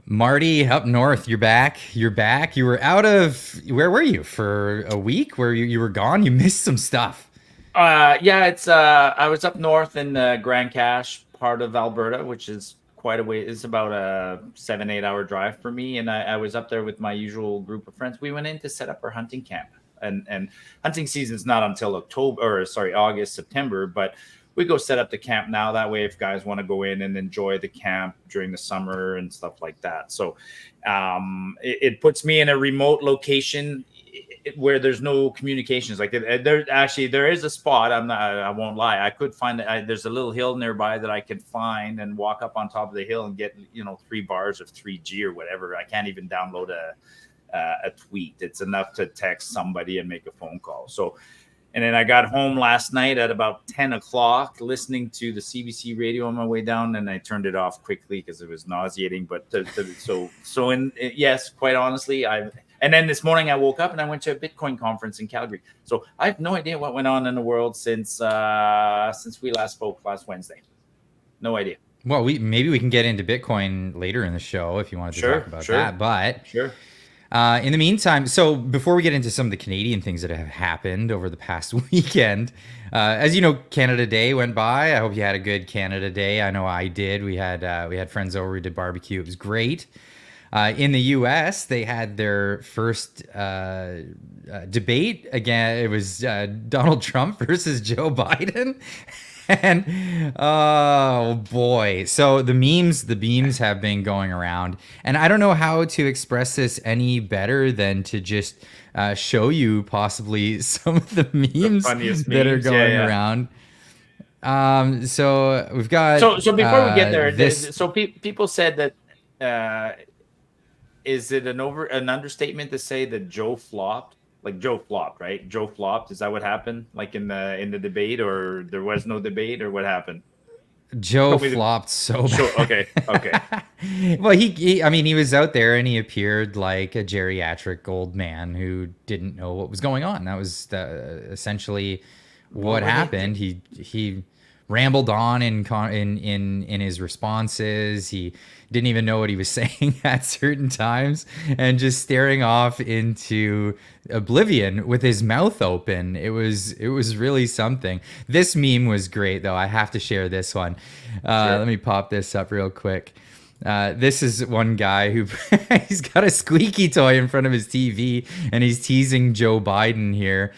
Marty, up north, you're back. You're back. You were out of where were you for a week? Where you were gone? You missed some stuff. Yeah, it's I was up north in Grand Cache, part of Alberta, which is quite a way. It's about a 7-8 hour drive for me, and I was up there with my usual group of friends. We went in to set up our hunting camp, and hunting season's not until August, September, but we go set up the camp now. That way, if guys want to go in and enjoy the camp during the summer and stuff like that, so it puts me in a remote location where there's no communications. Like there is a spot. I won't lie. I could find there's a little hill nearby that I could find and walk up on top of the hill and get 3 bars of 3G or whatever. I can't even download a tweet. It's enough to text somebody and make a phone call. So, and then I got home last night at about 10 o'clock, listening to the CBC radio on my way down, and I turned it off quickly because it was nauseating. But yes, quite honestly, and then this morning I woke up and I went to a Bitcoin conference in Calgary. So I have no idea what went on in the world since we last spoke last Wednesday. No idea. Well, maybe we can get into Bitcoin later in the show if you wanted to talk about that. But sure. In the meantime, so before we get into some of the Canadian things that have happened over the past weekend, as you know, Canada Day went by. I hope you had a good Canada Day. I know I did. We had friends over. We did barbecue. It was great. In the U.S., they had their first debate. Again, it was Donald Trump versus Joe Biden. And oh boy, so the memes have been going around, and I don't know how to express this any better than to just show you possibly some of the memes that are going around. So we've got. So before we get there, people said that. Is it an understatement to say that Joe flopped? Like Joe flopped, right? Joe flopped. Is that what happened? Like in the debate, or there was no debate, or what happened? Joe flopped so bad. Okay. Well, he was out there and he appeared like a geriatric old man who didn't know what was going on. That was essentially what happened. He rambled on in his responses. He didn't even know what he was saying at certain times and just staring off into oblivion with his mouth open. It was really something. This meme was great though. I have to share this one. Sure. Let me pop this up real quick. This is one guy who he's got a squeaky toy in front of his TV and he's teasing Joe Biden here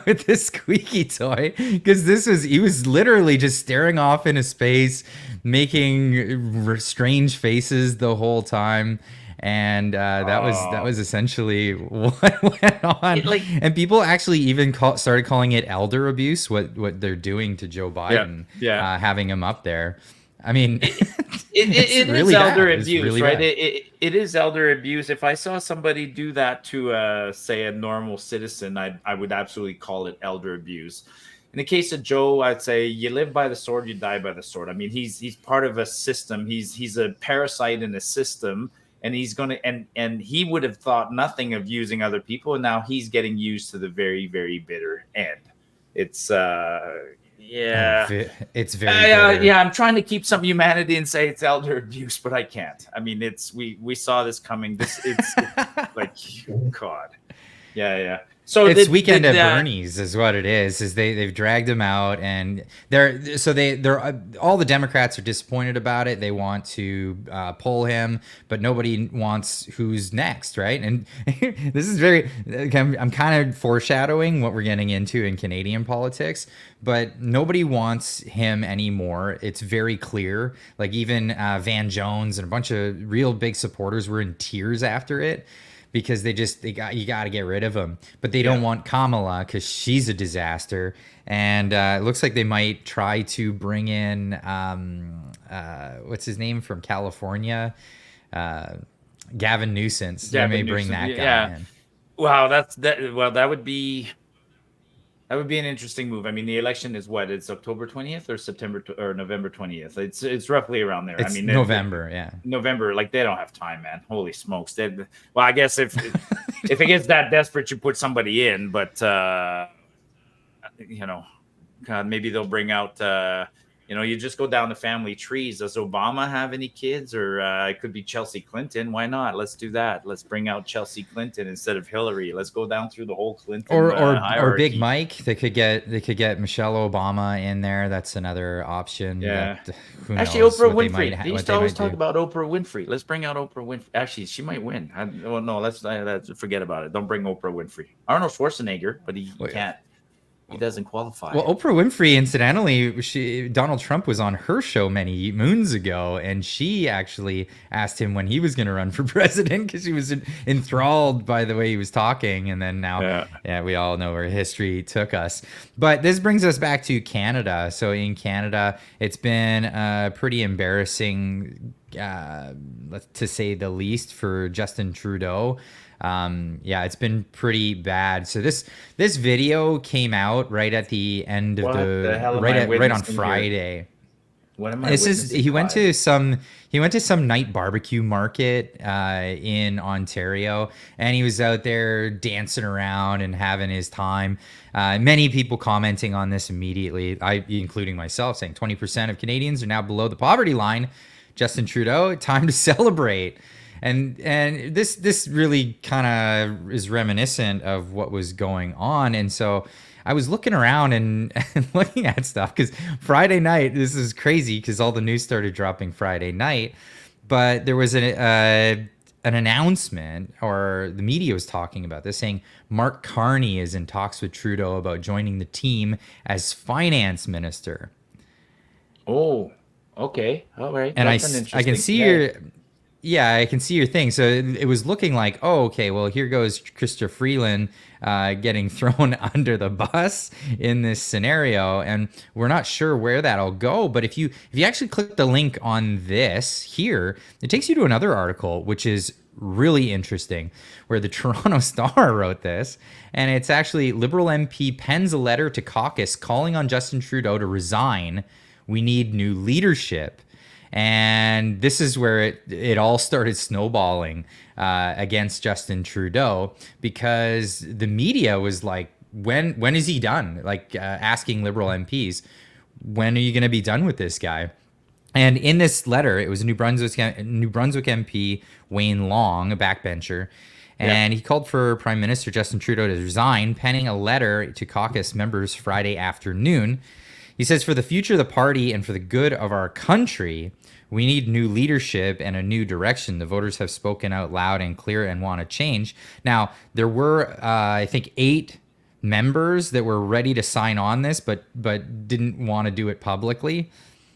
with this squeaky toy because he was literally just staring off into space, making strange faces the whole time. And that was essentially what went on. And people actually even started calling it elder abuse, what they're doing to Joe Biden, having him up there. I mean, it really is elder abuse, really right? It is elder abuse. If I saw somebody do that to, say, a normal citizen, I would absolutely call it elder abuse. In the case of Joe, I'd say you live by the sword, you die by the sword. I mean, he's part of a system. He's a parasite in a system, and he's going to and he would have thought nothing of using other people, and now he's getting used to the very, very bitter end. It's it's very I'm trying to keep some humanity and say it's elder abuse, but I can't. I mean, we saw this coming. It's like, oh God. Yeah. So it's weekend at Bernie's is what it is. They've dragged him out, and they're all the Democrats are disappointed about it. They want to pull him, but nobody wants who's next, right? And this is I'm kind of foreshadowing what we're getting into in Canadian politics, but nobody wants him anymore. It's very clear. Like even Van Jones and a bunch of real big supporters were in tears after it. Because you got to get rid of him, but they don't want Kamala because she's a disaster, and it looks like they might try to bring in what's his name from California, Gavin Newsom. They may bring that guy in. Wow, that would be an interesting move. I mean, the election is what? It's October 20th or November 20th. It's roughly around there. I mean, November, November. Like they don't have time, man. Holy smokes! Well, I guess if it gets that desperate, you put somebody in. But God, maybe they'll bring out You just go down the family trees. Does Obama have any kids? Or it could be Chelsea Clinton. Why not? Let's do that. Let's bring out Chelsea Clinton instead of Hillary. Let's go down through the whole Clinton Or Big hierarchy. Mike. They could get Michelle Obama in there. That's another option. Yeah. That who Actually, knows Oprah what they might Winfrey. They used what to they always might talk do. about Oprah Winfrey. Let's bring out Oprah Winfrey. Actually, she might win. Well, no, let's forget about it. Don't bring Oprah Winfrey. Arnold Schwarzenegger, but he Wait, can't. He doesn't qualify. well, Oprah Winfrey, incidentally, Donald Trump was on her show many moons ago, and she actually asked him when he was going to run for president because she was enthralled by the way he was talking. And then now, Yeah. yeah, we all know where history took us. But this brings us back to Canada. So in Canada, it's been pretty embarrassing, to say the least, for Justin Trudeau. Yeah, it's been pretty bad. So this video came out right at the end of What the the hell am right I at right on witnessing here? Friday. What am I This is witnessing? he went to some night barbecue market in Ontario, and he was out there dancing around and having his time. Many people commenting on this immediately, including myself, saying 20% of Canadians are now below the poverty line. Justin Trudeau, time to celebrate. And this really kind of is reminiscent of what was going on. And so I was looking around and looking at stuff because Friday night, this is crazy because all the news started dropping Friday night. But there was an announcement, or the media was talking about this, saying Mark Carney is in talks with Trudeau about joining the team as finance minister. Oh, okay. All right. And That's an I can interesting. see Yeah. your Yeah, I can see your thing. So it was looking like, oh, okay, well, here goes Christopher Freeland getting thrown under the bus in this scenario, and we're not sure where that'll go. But if you actually click the link on this here, it takes you to another article, which is really interesting, where the Toronto Star wrote this, and it's actually Liberal MP pens a letter to Caucus calling on Justin Trudeau to resign. We need new leadership. And this is where it all started snowballing against Justin Trudeau, because the media was like, when is he done? Like asking Liberal MPs, when are you going to be done with this guy? And in this letter, it was New Brunswick MP Wayne Long, a backbencher, Yeah. and he called for Prime Minister Justin Trudeau to resign, penning a letter to caucus members Friday afternoon. He says, for the future of the party and for the good of our country, we need new leadership and a new direction. The voters have spoken out loud and clear and want to change. Now, there were, I think, 8 members that were ready to sign on this, but didn't want to do it publicly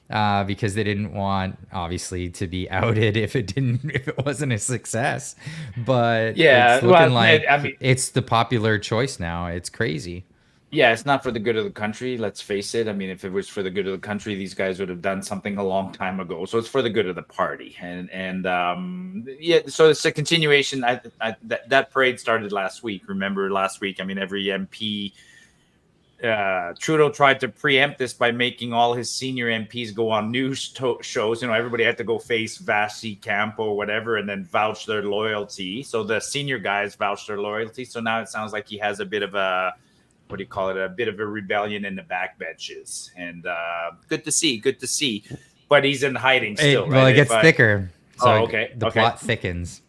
because they didn't want, obviously, to be outed if it wasn't a success. But Yeah. it's looking Well, like I mean, it's the popular choice now. It's crazy. yeah, it's not for the good of the country. Let's face it. I mean, if it was for the good of the country, these guys would have done something a long time ago. So it's for the good of the party, and yeah. So it's a continuation. That parade started last week. Remember last week? I mean, every MP. Trudeau tried to preempt this by making all his senior MPs go on news shows. Everybody had to go face Vasi Campo or whatever, and then vouch their loyalty. So the senior guys vouched their loyalty. So now it sounds like he has a bit of a, what do you call it? A bit of a rebellion in the backbenches, and good to see. But he's in hiding still, right? Well, it gets thicker. So okay. The plot thickens.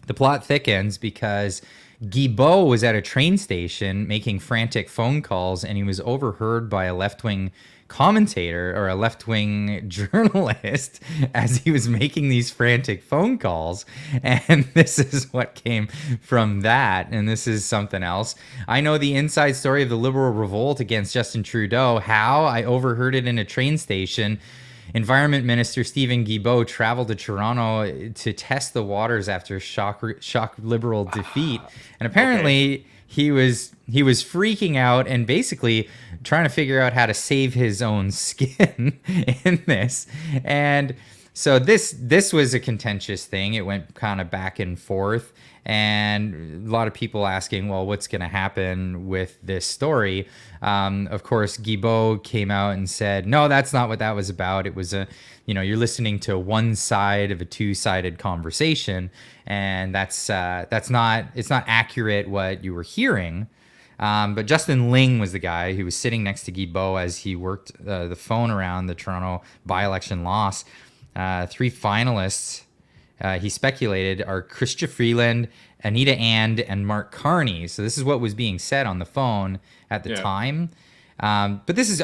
The plot thickens because Guilbeault was at a train station making frantic phone calls, and he was overheard by a left-wing commentator or a left-wing journalist as he was making these frantic phone calls. And this is what came from that. And this is something else. I know the inside story of the Liberal revolt against Justin Trudeau. How? I overheard it in a train station. Environment Minister Stephen Guilbeault traveled to Toronto to test the waters after shock Liberal defeat, and apparently he was freaking out and basically trying to figure out how to save his own skin in this. And so this was a contentious thing. It went kind of back and forth, and a lot of people asking, well, what's going to happen with this story? Of course, Guilbeault came out and said, no, that's not what that was about. It was you're listening to one side of a two-sided conversation, and it's not accurate what you were hearing. But Justin Ling was the guy who was sitting next to Guilbeault as he worked the phone around the Toronto by-election loss. Three finalists, he speculated, are Chrystia Freeland, Anita and Mark Carney. So this is what was being said on the phone at the Yeah. time. But this is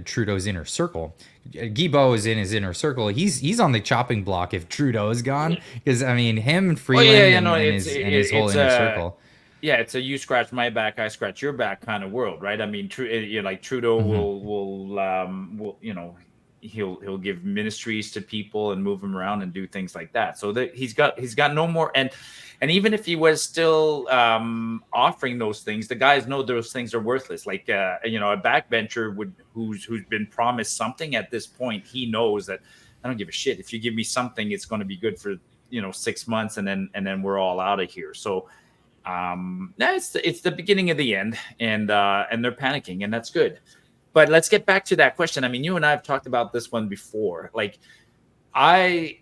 Trudeau's inner circle. Guilbeault is in his inner circle. He's on the chopping block if Trudeau is gone, because I mean him and Oh yeah, Freeland yeah, no, and his whole inner circle. yeah, it's a you scratch my back, I scratch your back kind of world, right? I mean, like Trudeau Mm-hmm. will he'll give ministries to people and move them around and do things like that. So that he's got no more, and even if he was still offering those things, the guys know those things are worthless. Like a backbencher who's been promised something at this point, he knows that I don't give a shit. If you give me something, it's going to be good for 6 months, and then we're all out of here. So it's the beginning of the end, and they're panicking, and that's good. But let's get back to that question. I mean, you and I have talked about this one before. Like, I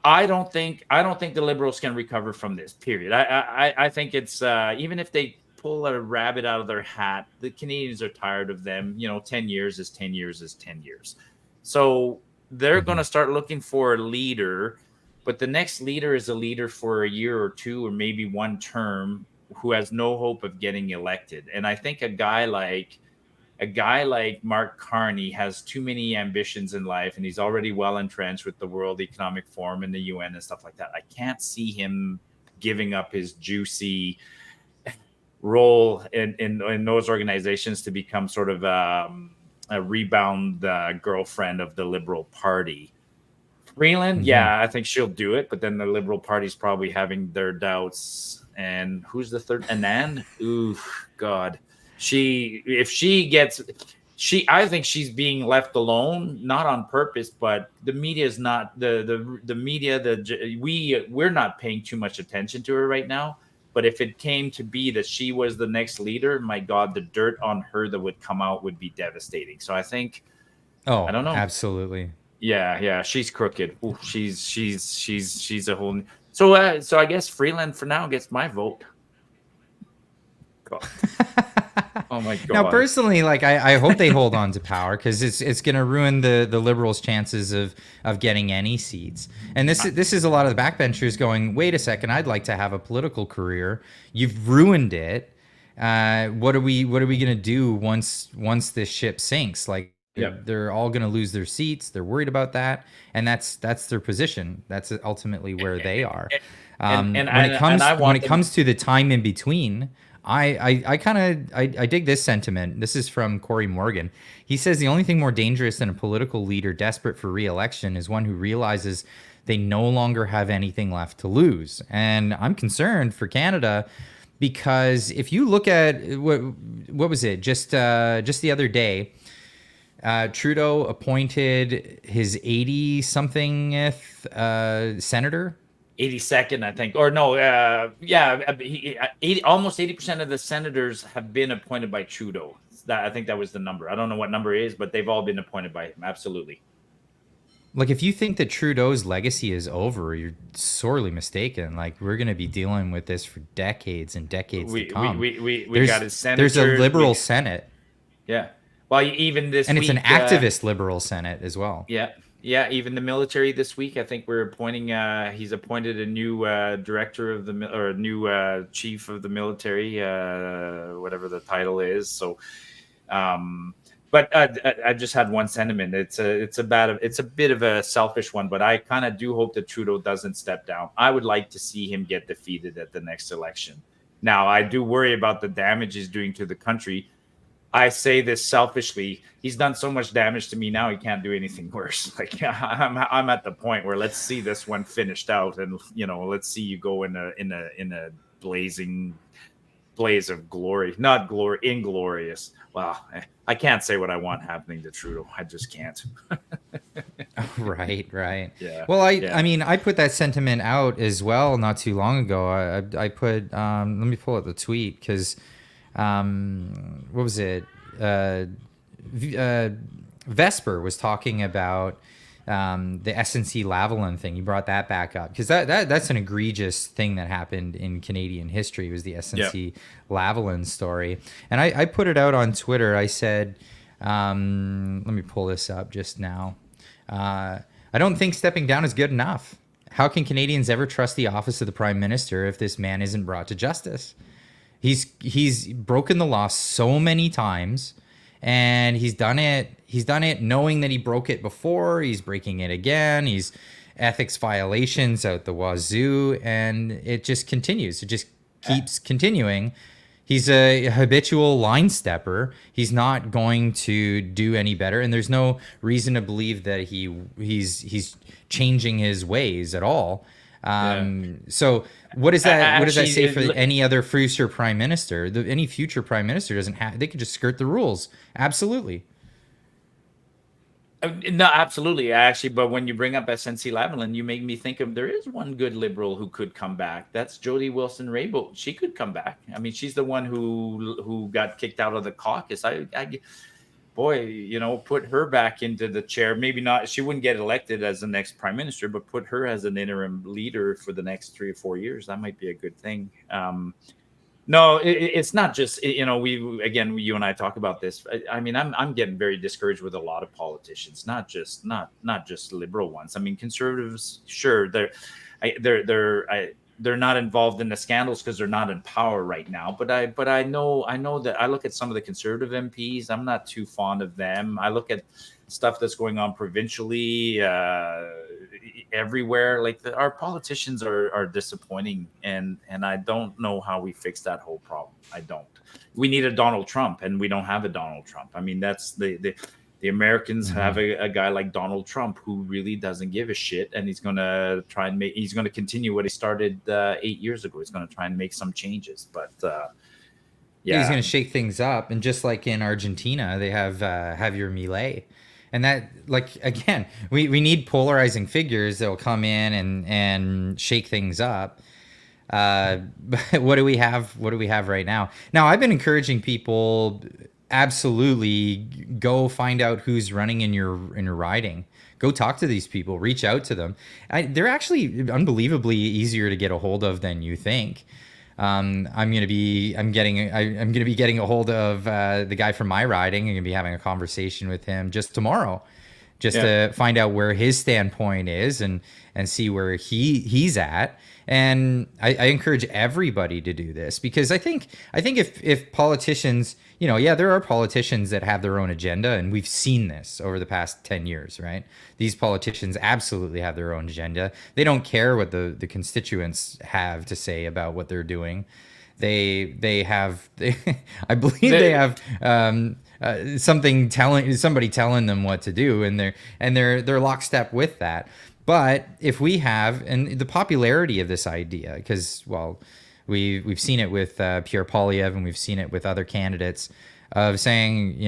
don't think the Liberals can recover from this. Period. I think it's even if they pull a rabbit out of their hat, the Canadians are tired of them. 10 years is 10 years is 10 years. So they're going Mm-hmm. to start looking for a leader, but the next leader is a leader for a year or two or maybe one term who has no hope of getting elected. And I think a guy like Mark Carney has too many ambitions in life, and he's already well entrenched with the World Economic Forum and the UN and stuff like that. I can't see him giving up his juicy role in those organizations to become sort of a rebound girlfriend of the Liberal Party. Freeland, Mm-hmm. yeah, I think she'll do it, but then the Liberal Party's probably having their doubts. And who's the third? Anand? Ooh, God. If she gets, I think she's being left alone, not on purpose, but the media is not the media. We're not paying too much attention to her right now. But if it came to be that she was the next leader, my God, the dirt on her that would come out would be devastating. So I think, I Oh, don't know. absolutely. Yeah, she's crooked. Ooh, she's a whole. So I guess Freeland for now gets my vote. God. Oh my Now, God. personally, like I hope they hold on to power, because it's going to ruin the Liberals' chances of getting any seats. And this is a lot of the backbenchers going, wait a second, I'd like to have a political career. You've ruined it. What are we going to do once this ship sinks? Like Yeah. they're all going to lose their seats. They're worried about that, and that's their position. That's ultimately where they are. And When it comes I want them. to the time in between, I kind of I dig this sentiment. This is from Cory Morgan. He says the only thing more dangerous than a political leader desperate for re-election is one who realizes they no longer have anything left to lose. And I'm concerned for Canada, because if you look at what was it just the other day, Trudeau appointed his 80 something senator. 82nd, I think, or no, almost 80% of the senators have been appointed by Trudeau. I think that was the number. I don't know what number it is, but they've all been appointed by him. Absolutely. Like, if you think that Trudeau's legacy is over, you're sorely mistaken. Like, we're going to be dealing with this for decades and decades to come. We got his senators. There's a liberal Senate, Yeah. Well, even this and week, it's an activist liberal Senate as well. Yeah. Yeah. Even the military this week, I think we're appointing, he's appointed a new director of or a new chief of the military, whatever the title is. So, but I just had one sentiment. It's a bit of a selfish one, but I kind of do hope that Trudeau doesn't step down. I would like to see him get defeated at the next election. Now, I do worry about the damage he's doing to the country. I say this selfishly. He's done so much damage to me now. He can't do anything worse. Like, I'm at the point where let's see this one finished out, and let's see you go in a blazing blaze of glory, not glory, inglorious. Wow, I can't say what I want happening to Trudeau. I just can't. Right. Yeah. Well, Yeah. I mean, I put that sentiment out as well not too long ago. I put let me pull up the tweet, because what was it? Vesper was talking about the SNCLavalin thing. You brought that back up because that's an egregious thing that happened in Canadian history. Was the Yeah. SNCLavalin story, and I put it out on Twitter. I said, let me pull this up just now. I don't think stepping down is good enough. How can Canadians ever trust the office of the Prime Minister if this man isn't brought to justice? He's broken the law so many times, and he's done it knowing that he broke it before. He's breaking it again. He's ethics violations out the wazoo, and it just continues. It just keeps continuing. He's a habitual line stepper. He's not going to do any better, and there's no reason to believe that he's changing his ways at all. So what does that say for any other future prime minister? Any future prime minister doesn't have. They could just skirt the rules. Absolutely. No, absolutely. Actually, but when you bring up SNCLavalin, you make me think of there is one good liberal who could come back. That's Jody Wilson-Raybould. She could come back. I mean, she's the one who got kicked out of the caucus. Boy, put her back into the chair. Maybe not. She wouldn't get elected as the next prime minister, but put her as an interim leader for the next 3 or 4 years. That might be a good thing. No, it's not just, you and I talk about this. I mean, I'm getting very discouraged with a lot of politicians, not just liberal ones. I mean, conservatives, sure, they're not involved in the scandals because they're not in power right now. But I know that I look at some of the conservative MPs. I'm not too fond of them. I look at stuff that's going on provincially, everywhere. Like our politicians are disappointing, and I don't know how we fix that whole problem. I don't. We need a Donald Trump, and we don't have a Donald Trump. I mean, that's the Americans have a guy like Donald Trump who really doesn't give a shit, and he's going to continue what he started 8 years ago. He's going to try and make some changes, but he's going to shake things up. And just like in Argentina, they have Javier Milei. And that, like, again, we need polarizing figures that will come in and shake things up. But what do we have? What do we have right now? Now, I've been encouraging people, absolutely go find out who's running in your riding. Go talk to these people. Reach out to them. They're actually unbelievably easier to get a hold of than you think. I'm gonna be getting a hold of the guy from my riding. I'm gonna be having a conversation with him just tomorrow, to find out where his standpoint is and see where he's at. And I encourage everybody to do this, because I think if politicians, there are politicians that have their own agenda, and we've seen this over the past 10 years, right? These politicians absolutely have their own agenda. They don't care what the constituents have to say about what they're doing. I believe they have somebody telling them what to do, and they're lockstep with that. But if we have, and the popularity of this idea, because, well, we've seen it with Pierre Poilievre, and we've seen it with other candidates, of saying,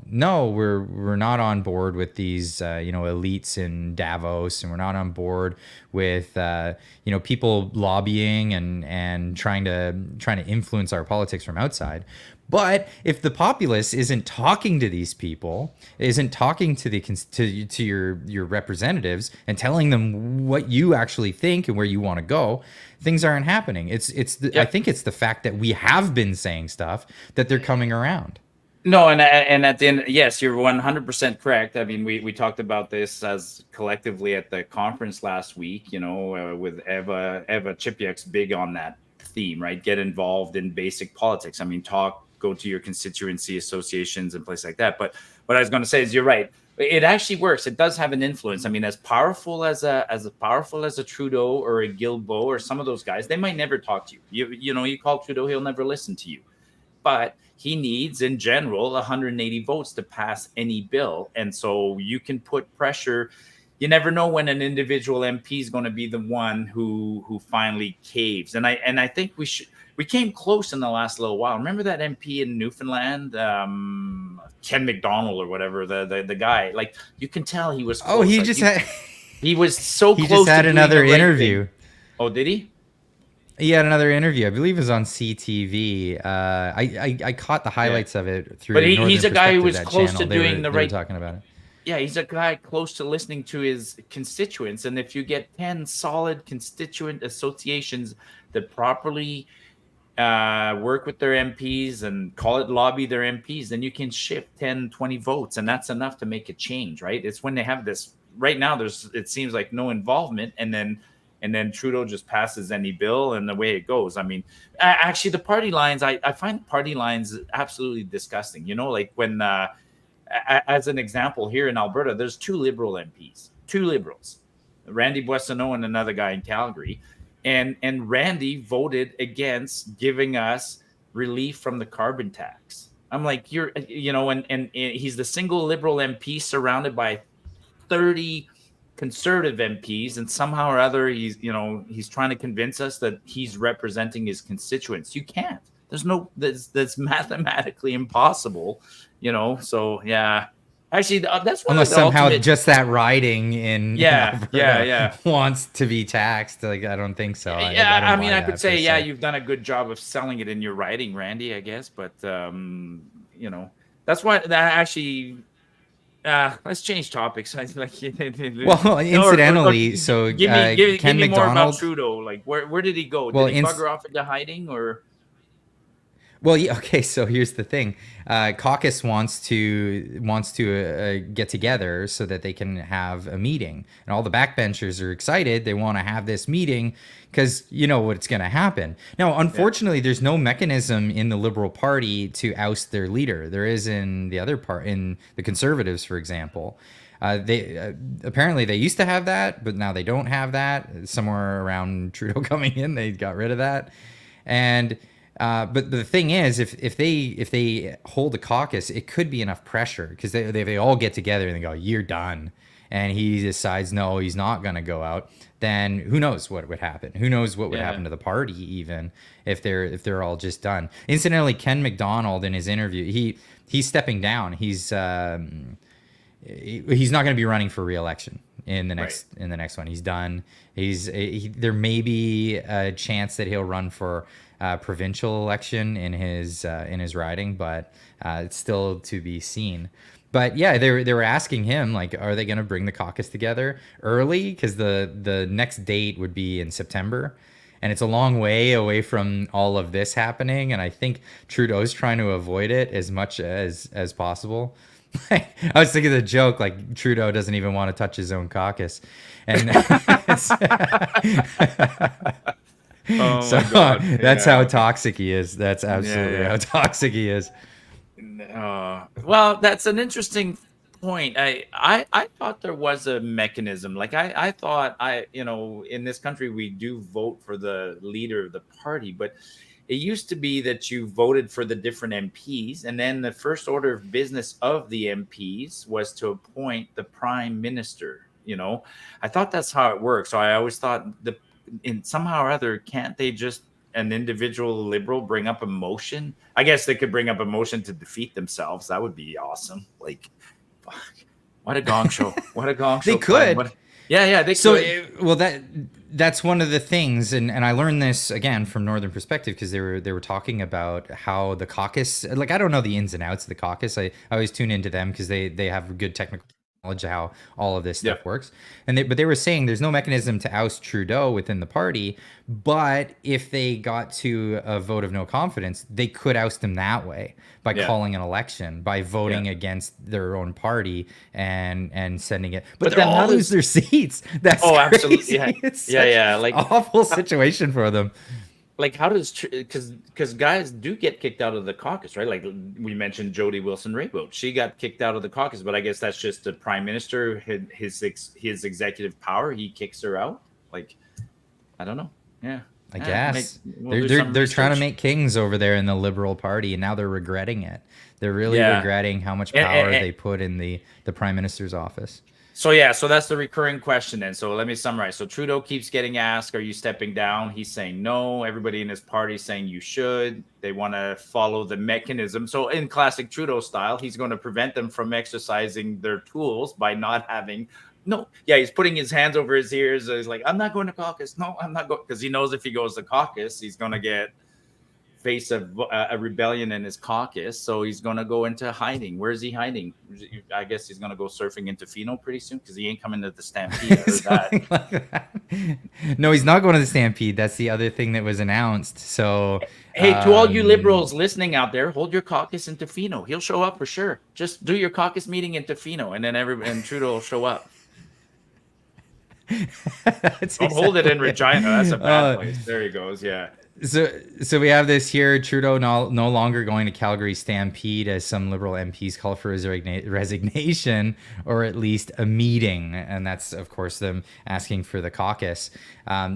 no, we're not on board with these, elites in Davos, and we're not on board with, people lobbying and trying to influence our politics from outside. But if the populace isn't talking to these people, isn't talking to your representatives and telling them what you actually think and where you want to go, things aren't happening. I think it's the fact that we have been saying stuff that they're coming around. No, and at the end, yes, you're 100% correct. I mean, we talked about this as collectively at the conference last week, with Eva Chipiuk's big on that theme, right? Get involved in basic politics. I mean, go to your constituency associations and places like that. But what I was going to say is, you're right. It actually works. It does have an influence. I mean, as powerful as a Trudeau or a Guilbeault or some of those guys, they might never talk to you. You call Trudeau, he'll never listen to you. But he needs, in general, 180 votes to pass any bill. And so you can put pressure. You never know when an individual MP is going to be the one who finally caves. And I think we came close in the last little while. Remember that MP in Newfoundland, Ken McDonald or whatever, the guy? Like, you can tell he was close. Oh, he was so close. He just had another interview. Oh, did he? He had another interview. I believe it was on CTV. I caught the highlights of it through. But he's a guy who was close to doing the right. Talking about it. Yeah, he's a guy close to listening to his constituents. And if you get 10 solid constituent associations that properly work with their MPs and call it lobby their MPs, then you can shift 10, 20 votes. And that's enough to make a change, right? It's when they have this right now, it seems like no involvement. And then Trudeau just passes any bill and the way it goes. I mean, actually the party lines, I find the party lines absolutely disgusting. Like when, as an example, here in Alberta, there's two Liberal MPs, two Liberals, Randy Boissonneau and another guy in Calgary, and Randy voted against giving us relief from the carbon tax. I'm like, and he's the single Liberal MP surrounded by 30 conservative MPs, and somehow or other he's trying to convince us that he's representing his constituents. You can't. That's mathematically impossible. So yeah. Actually, that's one Unless of the somehow ultimate. just that riding in Yeah, Alberta wants to be taxed. Like, I don't think so. Yeah, I don't mean, buy I that could say, per yeah, se. you've done a good job of selling it in your writing, Randy, I guess. But that's why that actually. Let's change topics. Well, Or incidentally, so give Ken me more about McDonald. Trudeau. Like, where did he go? Well, Did he bugger off into hiding or? well, yeah, okay. So here's the thing: Caucus wants to get together so that they can have a meeting, and all the backbenchers are excited. They want to have this meeting because you know what's going to happen. Now, Yeah. unfortunately, there's no mechanism in the Liberal Party to oust their leader. There is in the other part, in the Conservatives, for example. They apparently they used to have that, but now they don't have that. Somewhere around Trudeau coming in, they got rid of that, and. But the thing is, if they hold a caucus, it could be enough pressure because they all get together and they go, "You're done," and he decides no, he's not going to go out. Then who knows what would happen? Who knows what would Yeah. happen to the party even if they're all just done? Incidentally, Ken McDonald in his interview, he's stepping down. He's not going to be running for re-election in the Right. next one. He's done. There may be a chance that he'll run for provincial election in his riding, but it's still to be seen. But yeah, they were asking him like, are they going to bring the caucus together early? Because the next date would be in September, and it's a long way away from all of this happening. And I think Trudeau's trying to avoid it as much as possible. I was thinking the joke like Trudeau doesn't even want to touch his own caucus, and Oh so my God. that's how Yeah. toxic he is. That's absolutely Yeah. how toxic he is. Well, that's an interesting point. I thought there was a mechanism. Like I thought in this country we do vote for the leader of the party, but it used to be that you voted for the different MPs, and then the first order of business of the MPs was to appoint the prime minister. I thought that's how it works. So I always thought in somehow or other, can't they just an individual Liberal bring up a motion? I guess they could bring up a motion to defeat themselves. That would be awesome. Like, fuck, what a gong show! What a gong show! They Fun. could. Yeah, they So, could. well, that's one of the things, and I learned this again from Northern perspective because they were talking about how the caucus, like I don't know the ins and outs of the caucus. I always tune into them because they have good technical knowledge of how all of this Yeah. stuff works. But they were saying there's no mechanism to oust Trudeau within the party, but if they got to a vote of no confidence, they could oust him that way by Yeah. calling an election, by voting Yeah. against their own party and sending it. But But they'll then all how lose does? their seats. That's Oh, crazy. absolutely. Yeah, It's yeah, such yeah. an awful situation for them. Like how does because guys do get kicked out of the caucus, right? Like we mentioned Jody Wilson-Raybould, she got kicked out of the caucus, but I guess that's just the prime minister, his executive power. He kicks her out. Like I don't know. Yeah, I yeah, guess we'll do they're some they're trying to research. make kings over there in the Liberal Party, and now they're regretting it. They're really Yeah. regretting how much And- power and- they put in the prime minister's office. So yeah, so that's the recurring question then. So let me summarize. So Trudeau keeps getting asked, "Are you stepping down?" He's saying no. Everybody in his party is saying you should. They want to follow the mechanism. So in classic Trudeau style, he's going to prevent them from exercising their tools by not having. No, yeah, he's putting his hands over his ears. He's like, "I'm not going to caucus. No, I'm not going," because he knows if he goes to caucus, he's going to get face a rebellion in his caucus, so he's going to go into hiding. Where is he hiding? I guess he's going to go surfing into Fino pretty soon because he ain't coming to the Stampede. I heard that. Like that. No, he's not going to the Stampede. That's the other thing that was announced. So, hey, to all you liberals listening out there, hold your caucus in Tofino. He'll show up for sure. Just do your caucus meeting in Tofino, and then and Trudeau will show up. Don't hold it in Regina. That's a bad place. There he goes. Yeah. So we have this here. Trudeau no longer going to Calgary Stampede, as some Liberal MPs call for his resignation, or at least a meeting, and that's of course them asking for the caucus.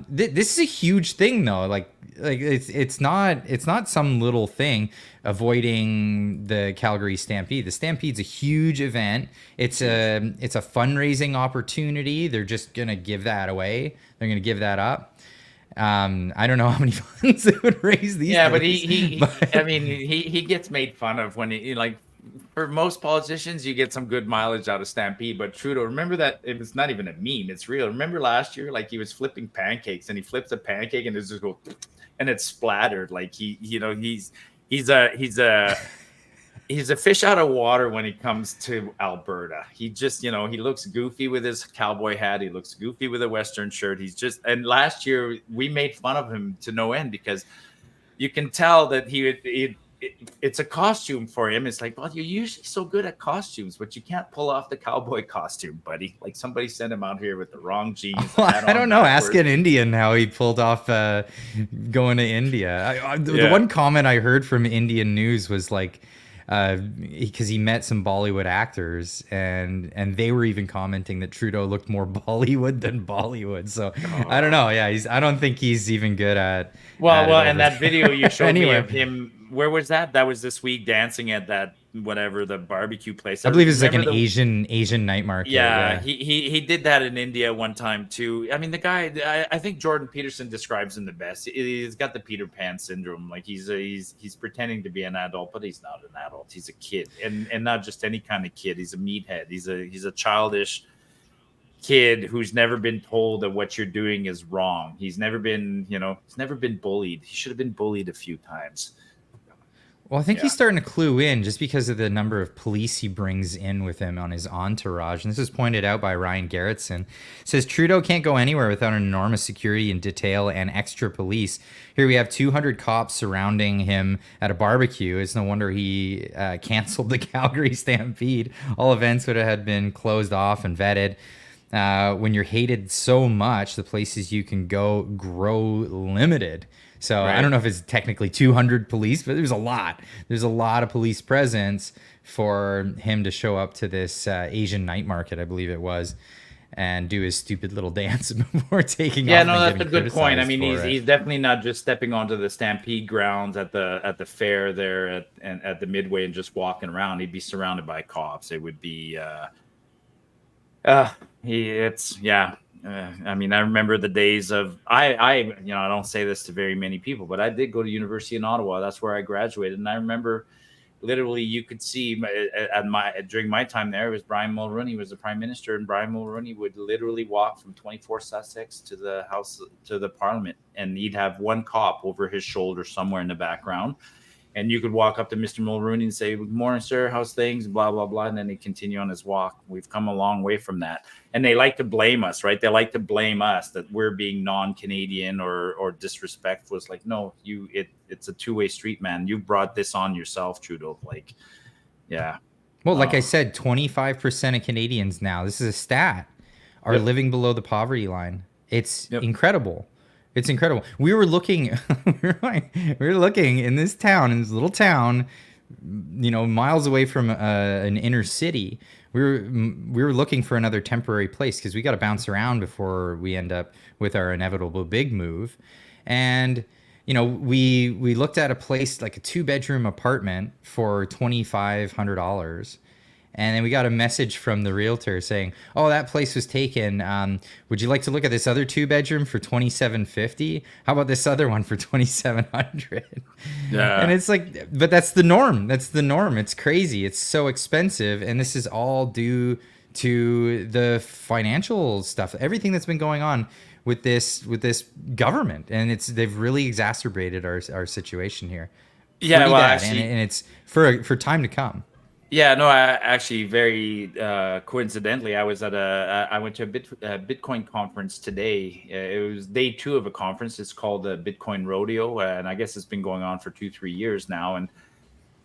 This is a huge thing, though. Like it's not some little thing. Avoiding the Calgary Stampede. The Stampede's a huge event. It's a fundraising opportunity. They're just gonna give that away. They're gonna give that up. I don't know how many funds it would raise these days. I mean, he gets made fun of when he like, for most politicians, you get some good mileage out of Stampede, but Trudeau, remember that it's not even a meme, it's real. Remember last year, like he was flipping pancakes and he flips a pancake and it just goes and it's splattered. Like he's a fish out of water when he comes to Alberta. He just, he looks goofy with his cowboy hat. He looks goofy with a Western shirt. And last year we made fun of him to no end because you can tell that it's a costume for him. It's like, well, you're usually so good at costumes, but you can't pull off the cowboy costume, buddy. Like somebody sent him out here with the wrong jeans. Well, I don't know. Ask an Indian how he pulled off going to India. The one comment I heard from Indian news was like, because he met some Bollywood actors and they were even commenting that Trudeau looked more Bollywood than Bollywood. So I don't know. Yeah, I don't think he's even good at. And that video you showed me of him, where was that? That was this week dancing at that the barbecue place. I believe it's like an Asian night market. Yeah, he did that in India one time too. I mean, the guy, I think Jordan Peterson describes him the best. He's got the Peter Pan syndrome. Like he's pretending to be an adult, but he's not an adult. He's a kid, and not just any kind of kid. He's a meathead. He's a childish kid who's never been told that what you're doing is wrong. He's never been bullied. He should have been bullied a few times. Well, I think he's starting to clue in just because of the number of police he brings in with him on his entourage. And this is pointed out by Ryan Garrettson. It says Trudeau can't go anywhere without an enormous security and detail and extra police. Here we have 200 cops surrounding him at a barbecue. It's no wonder he canceled the Calgary Stampede. All events would have been closed off and vetted. When you're hated so much, the places you can go grow limited. So right. I don't know if it's technically 200 police, but there's a lot. There's a lot of police presence for him to show up to this Asian night market, I believe it was, and do his stupid little dance before taking off. Yeah, no, that's a good point. I mean, he's definitely not just stepping onto the Stampede grounds at the fair there at the Midway and just walking around. He'd be surrounded by cops. It would be I mean, I remember the days of I don't say this to very many people, but I did go to university in Ottawa. That's where I graduated, and I remember literally you could see during my time there, it was Brian Mulroney was the prime minister, and Brian Mulroney would literally walk from 24 Sussex to the House to the Parliament, and he'd have one cop over his shoulder somewhere in the background. And you could walk up to Mr. Mulroney and say, "Good morning, sir. How's things?" Blah, blah, blah. And then he'd continue on his walk. We've come a long way from that. And they like to blame us, right? They like to blame us that we're being non-Canadian or disrespectful. It's like, no, it's a two-way street, man. You brought this on yourself, Trudeau. Like, yeah. Well, like I said, 25% of Canadians now, this is a stat, are living below the poverty line. It's incredible. It's incredible. We were looking, in this town, in this little town, miles away from an inner city. We were looking for another temporary place because we got to bounce around before we end up with our inevitable big move. And we looked at a place like a 2-bedroom apartment for $2,500. And then we got a message from the realtor saying, "Oh, that place was taken. Would you like to look at this other 2-bedroom for $2,750? How about this other one for $2,700?" Yeah. And it's like, but that's the norm. That's the norm. It's crazy. It's so expensive, and this is all due to the financial stuff. Everything that's been going on with this government, and they've really exacerbated our situation here, Yeah, pretty well, bad, and actually, it's for time to come. yeah, no, I actually very coincidentally, I went to a Bitcoin conference today. It was day two of a conference. It's called the Bitcoin Rodeo, and I guess it's been going on for 2-3 years now. And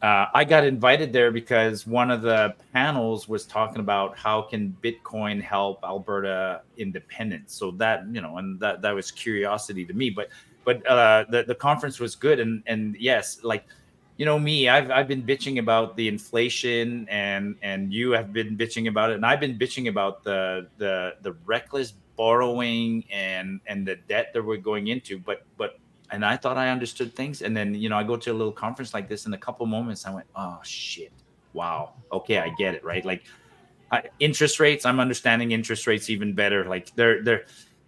I got invited there because one of the panels was talking about how can Bitcoin help Alberta independence. So that, and that was curiosity to me. But the conference was good, and yes, like, me, I've been bitching about the inflation, and you have been bitching about it, and I've been bitching about the reckless borrowing and the debt that we're going into. But and I thought I understood things, and then I go to a little conference like this, in a couple moments I went, oh shit, wow, okay, I get it, right? Like, interest rates, I'm understanding interest rates even better. Like,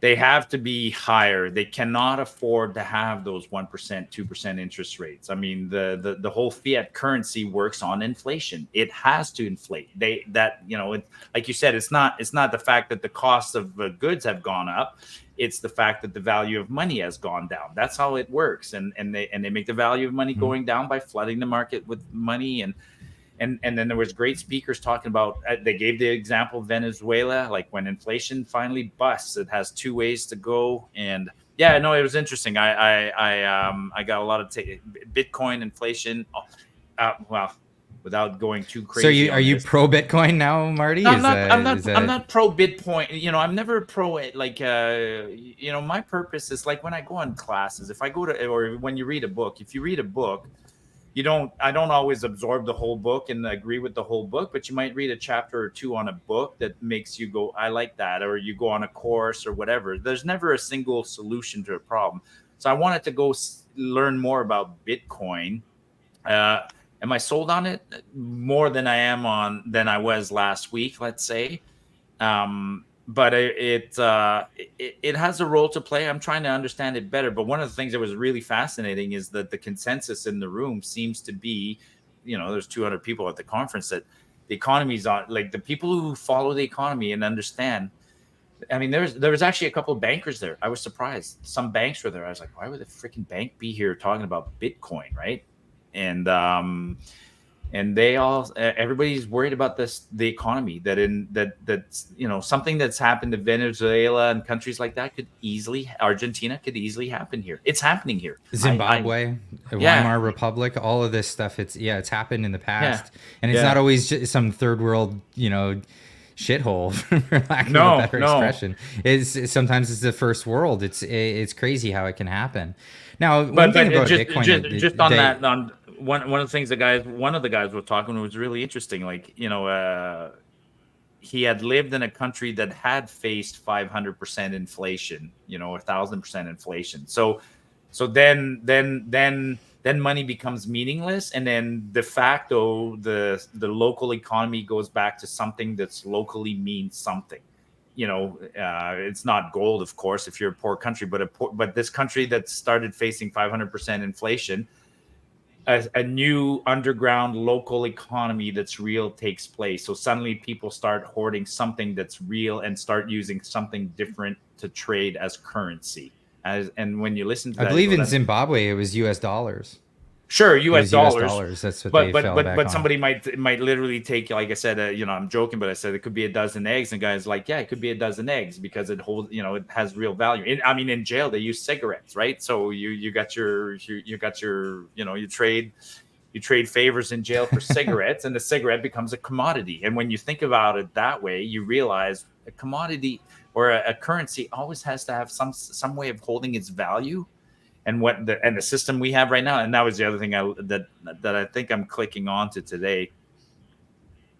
they have to be higher. They cannot afford to have those 1%, 2% interest rates. I mean, the whole fiat currency works on inflation. It has to inflate. Like you said, it's not the fact that the cost of goods have gone up. It's the fact that the value of money has gone down. That's how it works. And they make the value of money going down by flooding the market with money. And then there was great speakers talking about, they gave the example of Venezuela, like when inflation finally busts, it has two ways to go. And yeah, no, it was interesting. I got a lot of Bitcoin inflation. Well, without going too So crazy are on you this. pro Bitcoin now, Marty? No, Is I'm that not pro Bitcoin. I'm never pro it. Like, my purpose is, like, when I go on classes, if I go to, or when you read a book, if you read a book, I don't always absorb the whole book and agree with the whole book, but you might read a chapter or two on a book that makes you go, I like that. Or you go on a course or whatever. There's never a single solution to a problem. So I wanted to go learn more about Bitcoin. Am I sold on it? More than I was last week, let's say. But it has a role to play. I'm trying to understand it better. But one of the things that was really fascinating is that the consensus in the room seems to be, there's 200 people at the conference, that the economy's on, like, the people who follow the economy and understand. I mean, there was actually a couple of bankers there. I was surprised. Some banks were there. I was like, why would the freaking bank be here talking about Bitcoin, right? And they all, everybody's worried about the economy, that's something that's happened to Venezuela and countries like that Argentina could easily happen here. It's happening here. I Zimbabwe, Yeah, Weimar Republic, all of this stuff? It's happened in the yeah, past, and it's not yeah. always just some third world, shithole, for lack of a No, better no. expression. Sometimes it's the first world. It's crazy how it can happen. Now, one But thing about just Bitcoin just on that, on one of the things one of the guys was talking was really interesting. Like, he had lived in a country that had faced 500% inflation, 1,000% inflation. So then money becomes meaningless, and then de facto the local economy goes back to something that's locally means something. It's not gold, of course, if you're a poor country, but this country that started facing 500% inflation, a new underground local economy that's real takes place. So suddenly people start hoarding something that's real and start using something different to trade as currency. And when you listen to I that, you believe go, in that's Zimbabwe, it was U.S. dollars. sure, It U.S. was U.S. dollars. dollars. That's what But they but fell but back but on. somebody might literally take, like I said, I'm joking, but I said it could be a dozen eggs, and guys like, yeah, it could be a dozen eggs because it holds, it has real value. I mean, in jail they use cigarettes, right? So you got your you trade favors in jail for cigarettes, and the cigarette becomes a commodity. And when you think about it that way, you realize a commodity or a currency always has to have some way of holding its value. And the system we have right now, and that was the other thing that I think I'm clicking onto today.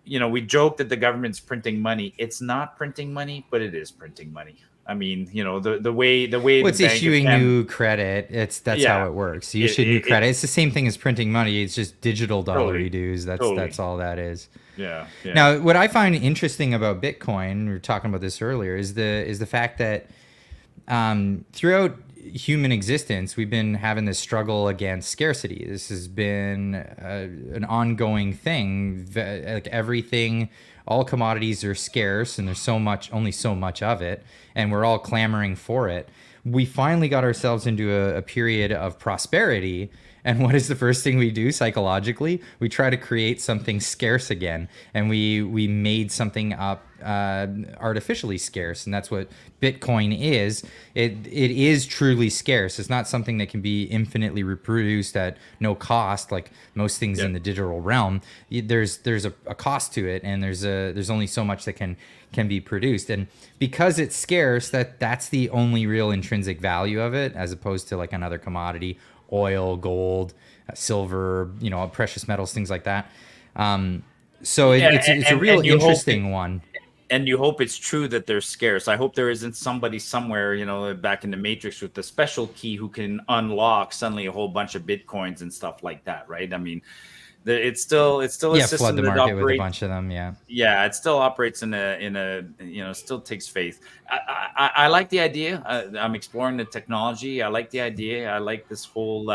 We joke that the government's printing money. It's not printing money, but it is printing money. I mean, the way Well, the it's Bank of issuing Canada. new credit. That's how Yeah, it works. You issue new it credit. It's the same thing as printing money. It's just digital dollary totally, dues. That's totally. all that is. Yeah, yeah. Now, what I find interesting about Bitcoin, we were talking about this earlier, is the fact that throughout human existence, we've been having this struggle against scarcity. This has been an ongoing thing. Like everything, all commodities are scarce, and there's only so much of it, and we're all clamoring for it. We finally got ourselves into a period of prosperity. And what is the first thing we do psychologically? We try to create something scarce again, and we made something up artificially scarce, and that's what Bitcoin is. It is truly scarce. It's not something that can be infinitely reproduced at no cost, like most things in the digital realm. There's a cost to it, and there's only so much that can be produced, and because it's scarce, that's the only real intrinsic value of it, as opposed to like another commodity, oil, gold, silver, precious metals, things like that. So it's a real interesting one. And you hope it's true that they're scarce. I hope there isn't somebody somewhere, back in the Matrix with the special key who can unlock suddenly a whole bunch of Bitcoins and stuff like that, right? I mean, it's still a system flood the that market operates with a bunch of them. Yeah, it still operates in a still takes faith. I like the idea. I'm exploring the technology. I like the idea. I like this whole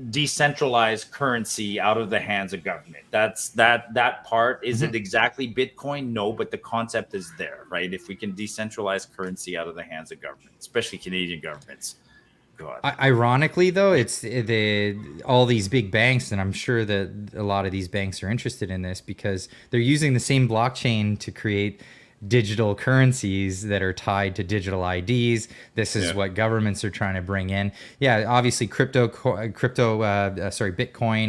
decentralized currency out of the hands of government. That part. Is it exactly Bitcoin? No, but the concept is there, right? If we can decentralize currency out of the hands of government, especially Canadian governments. God. Ironically, though, it's all these big banks, and I'm sure that a lot of these banks are interested in this because they're using the same blockchain to create digital currencies that are tied to digital IDs. This is what governments are trying to bring in. Yeah, obviously, Bitcoin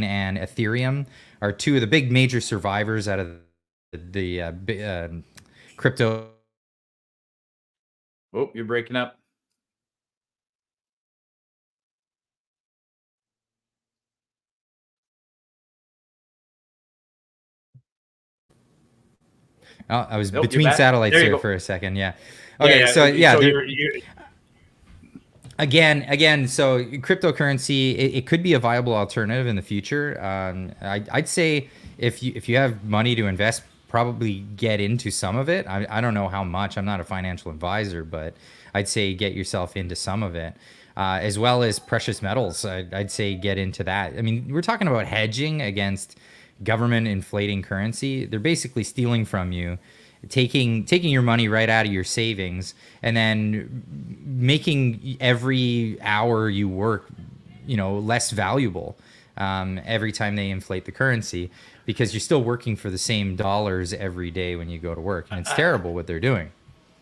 and Ethereum are two of the big major survivors out of the crypto. Oh, you're breaking up. Oh, I was between satellites here for a second. Yeah. Okay. Again, so cryptocurrency, it could be a viable alternative in the future. I'd say if you have money to invest, probably get into some of it. I don't know how much. I'm not a financial advisor, but I'd say get yourself into some of it. As well as precious metals. I'd say get into that. I mean, we're talking about hedging against government inflating currency. They're basically stealing from you, taking your money right out of your savings, and then making every hour you work, less valuable every time they inflate the currency, because you're still working for the same dollars every day when you go to work, and it's terrible what they're doing.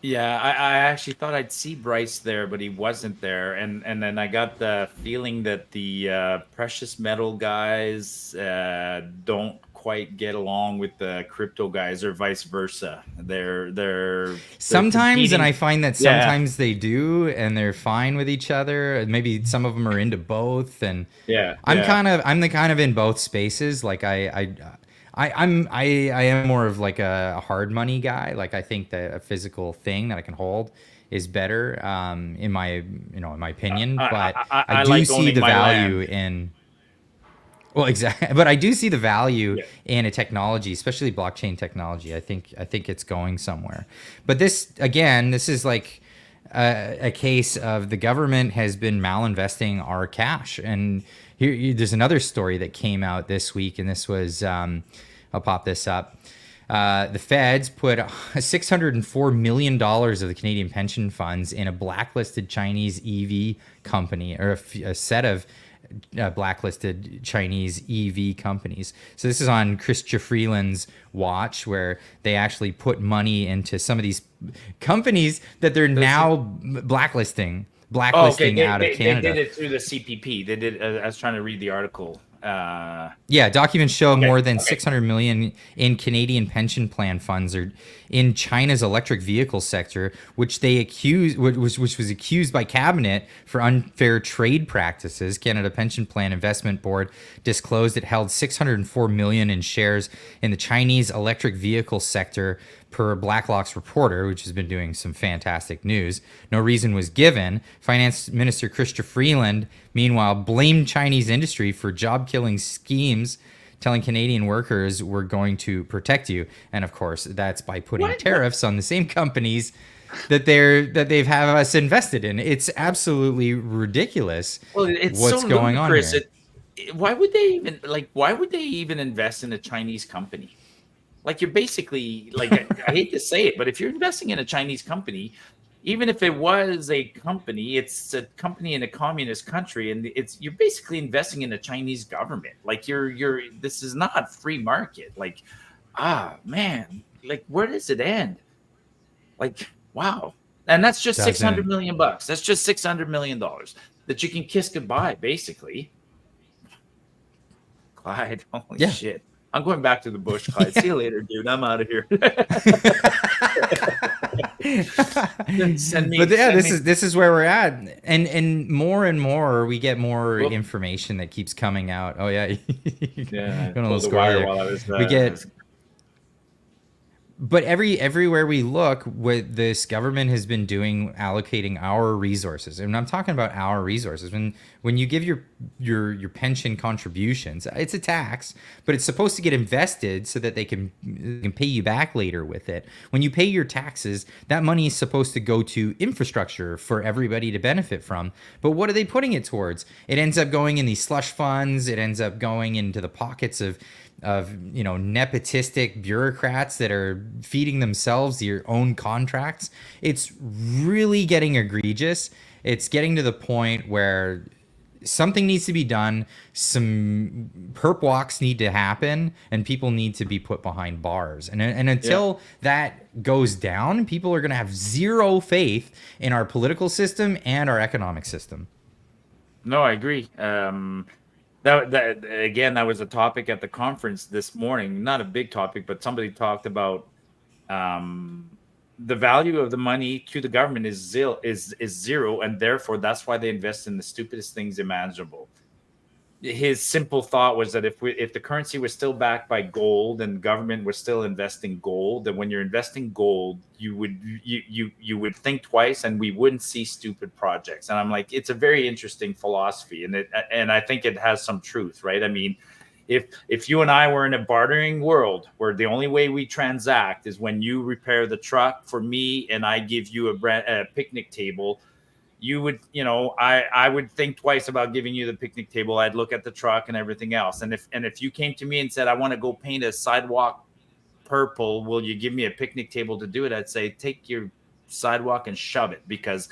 Yeah, I actually thought I'd see Bryce there, but he wasn't there. And then I got the feeling that the precious metal guys don't quite get along with the crypto guys, or vice versa. They're sometimes, competing. And I find that sometimes they do, and they're fine with each other. Maybe some of them are into both, and I'm the kind of in both spaces. Like I am more of like a hard money guy. Like I think that a physical thing that I can hold is better, in my opinion. But I do like see the value land. in. Well, exactly. But I do see the value in a technology, especially blockchain technology. I think it's going somewhere. But this is like a case of the government has been malinvesting our cash. And there's another story that came out this week, and this was, I'll pop this up. The feds put $604 million of the Canadian pension funds in a blacklisted Chinese EV company, or a set of blacklisted Chinese EV companies. So this is on Chrystia Freeland's watch, where they actually put money into some of these companies that they're now blacklisting out of Canada. They did it through the CPP. They did. I was trying to read the article. Documents show more than 600 million in Canadian pension plan funds are in China's electric vehicle sector, which was accused by cabinet for unfair trade practices. Canada Pension Plan Investment Board disclosed it held 604 million in shares in the Chinese electric vehicle sector, per Blacklock's reporter, which has been doing some fantastic news. No reason was given. Finance Minister Chrystia Freeland, meanwhile, blamed Chinese industry for job-killing schemes, telling Canadian workers, we're going to protect you. And of course, that's by putting tariffs on the same companies that they've have us invested in. It's absolutely ridiculous Well, it's so what's going on ludicrous. here. Why would they even why would they even invest in a Chinese company? Like you're basically like I hate to say it, but if you're investing in a Chinese company, even if it was a company, it's a company in a communist country, and you're basically investing in a Chinese government. Like you're this is not free market. Like, man, like where does it end? Like, wow. And that's just 600 Doesn't million bucks. That's just $600 million that you can kiss goodbye, basically. Clyde, holy yeah. shit. I'm going back to the bush, Clyde. See you later, dude. I'm out of here. send me But yeah, send me this is where we're at, and more we get more Whoop. information that keeps coming out. Oh yeah, Yeah, going a little pulled the squirrely wire there. while I was We get but everywhere we look, what this government has been doing, allocating our resources, and I'm talking about our resources. When you give your pension contributions, it's a tax, but it's supposed to get invested so that they can pay you back later with it. When you pay your taxes, that money is supposed to go to infrastructure for everybody to benefit from. But what are they putting it towards? It ends up going in these slush funds. It ends up going into the pockets of nepotistic bureaucrats that are feeding themselves their own contracts. It's really getting egregious. It's getting to the point where something needs to be done. Some perp walks need to happen, and people need to be put behind bars. And Yeah. until that goes down, people are going to have zero faith in our political system and our economic system. No, I agree. That again, that was a topic at the conference this morning. Not a big topic, but somebody talked about um, the value of the money to the government is zero, and therefore that's why they invest in the stupidest things imaginable. His simple thought was that if the currency was still backed by gold and government was still investing gold, then when you're investing gold, you would think twice, and we wouldn't see stupid projects. And I'm like, it's a very interesting philosophy, and I think it has some truth, right? I mean, if you and I were in a bartering world where the only way we transact is when you repair the truck for me and I give you a picnic table, you would, I would think twice about giving you the picnic table. I'd look at the truck and everything else. And if you came to me and said, I want to go paint a sidewalk purple, will you give me a picnic table to do it? I'd say, take your sidewalk and shove it, because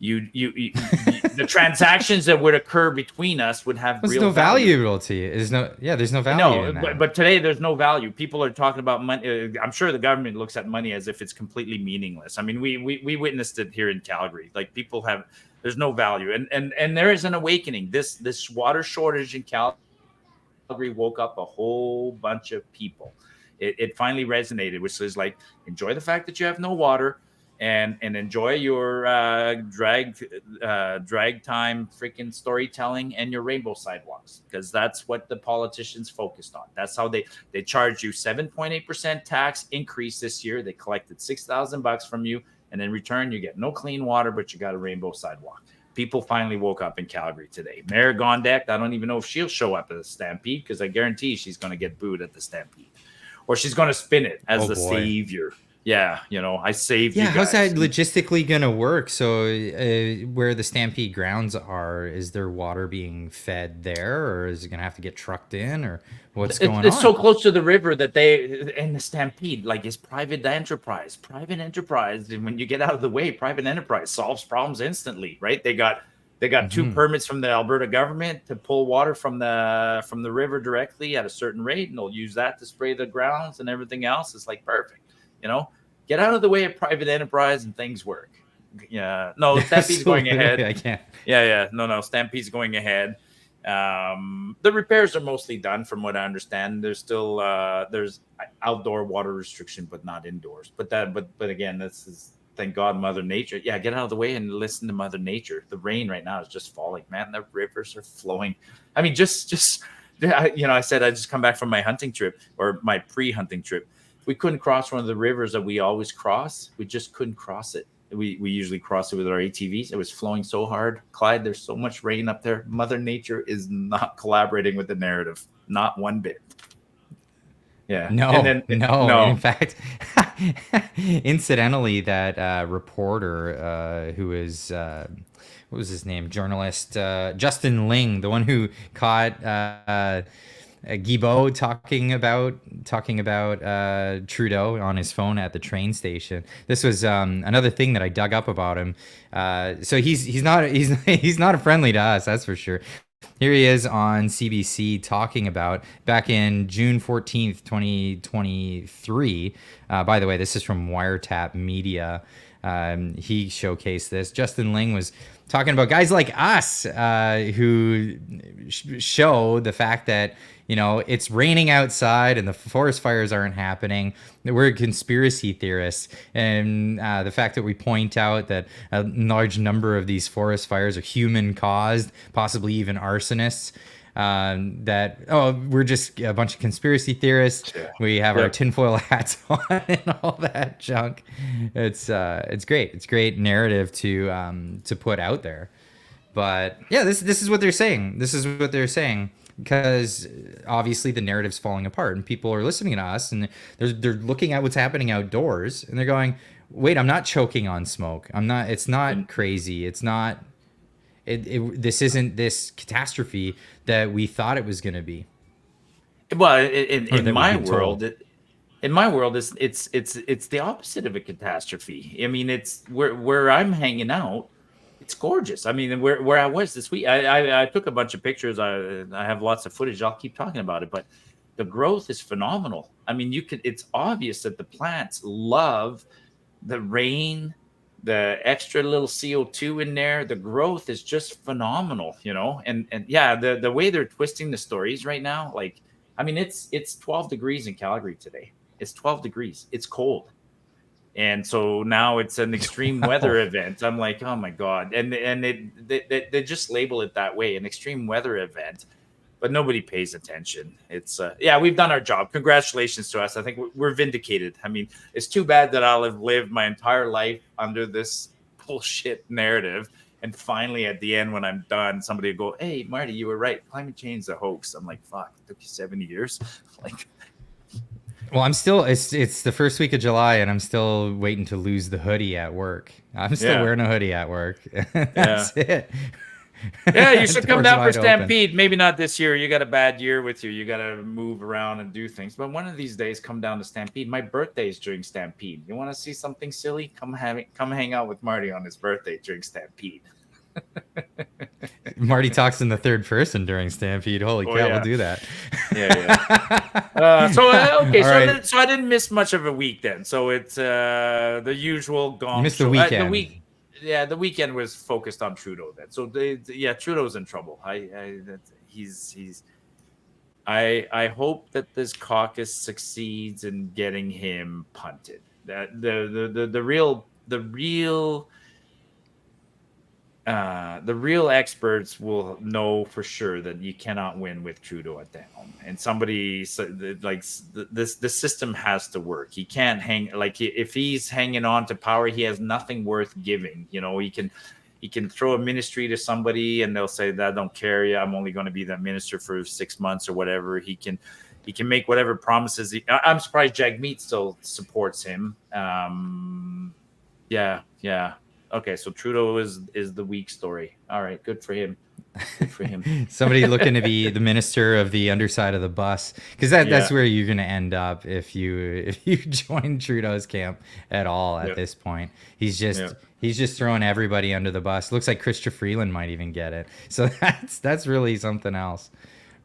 the transactions that would occur between us would have There's real no value. value to you. There's no value No, in that. but today there's no value. People are talking about money. I'm sure the government looks at money as if it's completely meaningless. I mean, we witnessed it here in Calgary. Like, people have, there's no value, and there is an awakening. This water shortage in Calgary woke up a whole bunch of people. It finally resonated, which is like, enjoy the fact that you have no water, and enjoy your drag time freaking storytelling and your rainbow sidewalks, because that's what the politicians focused on. That's how they charge you 7.8% tax increase this year. They collected $6,000 from you, and in return you get no clean water, but you got a rainbow sidewalk. People finally woke up in Calgary today. Mayor Gondek, I don't even know if she'll show up at the Stampede, because I guarantee she's going to get booed at the Stampede, or she's going to spin it as the boy. savior. Yeah, I saved you guys. How's that logistically gonna work? So, where the Stampede grounds are, is there water being fed there, or is it gonna have to get trucked in, or what's going on? It's so close to the river that they, in the Stampede, like, it's private enterprise. And when you get out of the way, private enterprise solves problems instantly, right? They got two permits from the Alberta government to pull water from the river directly at a certain rate, and they'll use that to spray the grounds and everything else. It's like perfect. Get out of the way of private enterprise and things work. Yeah, no, Stampede's going ahead. I can't. Yeah, no, Stampede's going ahead. The repairs are mostly done, from what I understand. There's still there's outdoor water restriction, but not indoors. But again, this is, thank God, Mother Nature. Yeah, get out of the way and listen to Mother Nature. The rain right now is just falling, man. The rivers are flowing. I mean, just I said I just come back from my hunting trip, or my pre-hunting trip. We couldn't cross one of the rivers that we always cross. We just couldn't cross it. We usually cross it with our ATVs. It was flowing so hard. Clyde, there's so much rain up there. Mother Nature is not collaborating with the narrative. Not one bit. Yeah, and No, then no. In no. fact, incidentally, that reporter who is what was his name? Journalist Justin Ling, the one who caught Guibault talking about Trudeau on his phone at the train station. This was another thing that I dug up about him. So he's not a friendly to us, that's for sure. Here he is on CBC talking about back in June 14th, 2023. By the way, this is from Wiretap Media. He showcased this. Justin Ling was talking about guys like us who show the fact that, you know, it's raining outside and the forest fires aren't happening. We're conspiracy theorists. And the fact that we point out that a large number of these forest fires are human caused, possibly even arsonists. We're just a bunch of conspiracy theorists. Yeah. We have our Yep. tinfoil hats on and all that junk. It's great. It's great narrative to put out there. But yeah, this is what they're saying. This is what they're saying because obviously the narrative's falling apart and people are listening to us and they're looking at what's happening outdoors and they're going, "Wait, I'm not choking on smoke. I'm not. It's not crazy. It's not. This isn't this catastrophe that we thought it was going to be." Well, Or in that we've my been told. world, in my world, it's the opposite of a catastrophe. I mean, it's where I'm hanging out. It's gorgeous. I mean, where I was this week, I took a bunch of pictures. I have lots of footage. I'll keep talking about it, but the growth is phenomenal. I mean, you could. It's obvious that the plants love the rain, the extra little CO2 in there. The growth is just phenomenal, you know. And yeah, the way they're twisting the stories right now, like, I mean, it's 12 degrees in Calgary today. It's 12 degrees. It's cold. And so now it's an extreme weather event. I'm like, oh my god! And they just label it that way, an extreme weather event, but nobody pays attention. It's yeah, we've done our job. Congratulations to us. I think we're vindicated. I mean, it's too bad that I'll have lived my entire life under this bullshit narrative, and finally at the end when I'm done, somebody will go, "Hey, Marty, you were right. Climate change is a hoax." I'm like, "Fuck! It took you 70 years." Like, Well, I'm still. It's the first week of July, and I'm still waiting to lose the hoodie at work. I'm still yeah, wearing a hoodie at work. yeah. That's it. Yeah, you should come Doors down for wide open. Stampede. Maybe not this year. You got a bad year with you. You got to move around and do things. But one of these days, come down to Stampede. My birthday is during Stampede. You want to see something silly? Come hang out with Marty on his birthday during Stampede. Marty talks in the third person during Stampede. Holy Oh cow, we'll yeah, do that. yeah, yeah. Okay, All right. so I didn't miss much of a week then. So it's the usual You gong missed the show. The weekend. week, yeah, the weekend was focused on Trudeau then. So yeah, Trudeau's in trouble. He's I hope that this caucus succeeds in getting him punted. That the real experts will know for sure that you cannot win with Trudeau at the helm. And somebody like this, the system has to work. He can't hang like if he's hanging on to power, he has nothing worth giving. You know, he can throw a ministry to somebody and they'll say that I don't care. Yeah, I'm only going to be that minister for 6 months or whatever. He can make whatever promises. I'm surprised Jagmeet still supports him. Yeah, yeah. Okay, so Trudeau is the weak story. All right, good for him. Good for him. Somebody looking to be the minister of the underside of the bus, because that's Yeah. where you're going to end up if you join Trudeau's camp at all. At Yep. this point, he's Yep. just throwing everybody under the bus. Looks like Christopher Freeland might even get it. So that's really something else. Yeah.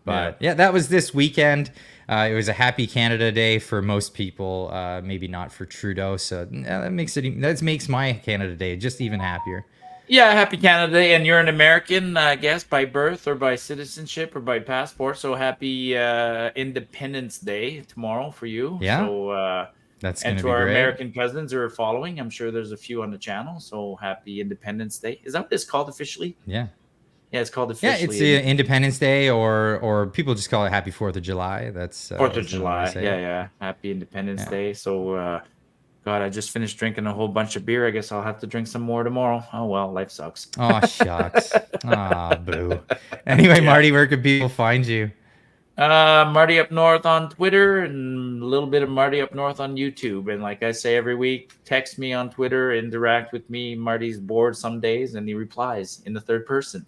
But yeah, that was this weekend. It was a happy Canada Day for most people, maybe not for Trudeau. So that makes my Canada Day just even happier. Yeah, happy Canada Day. And you're an American, I guess, by birth or by citizenship or by passport. So happy Independence Day tomorrow for you. Yeah, So that's and gonna to be our great. American cousins who are following, I'm sure there's a few on the channel. So happy Independence Day. Is that what it's called officially? Yeah. Yeah, it's called Yeah, it's officially Independence Day, or people just call it Happy Fourth of July. Fourth of That's another way to July. say Yeah, it. yeah. Happy Independence Yeah. Day. So God, I just finished drinking a whole bunch of beer. I guess I'll have to drink some more tomorrow. Oh well, life sucks. Oh shucks. Ah, boo. Anyway, Yeah. Marty, where can people find you? Marty Up North on Twitter and a little bit of Marty Up North on YouTube. And like I say every week, text me on Twitter, interact with me. Marty's bored some days and he replies in the third person.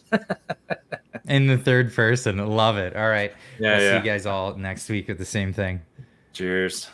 In the third person. Love it. All right. Yeah, We'll see you yeah. guys all next week with the same thing. Cheers.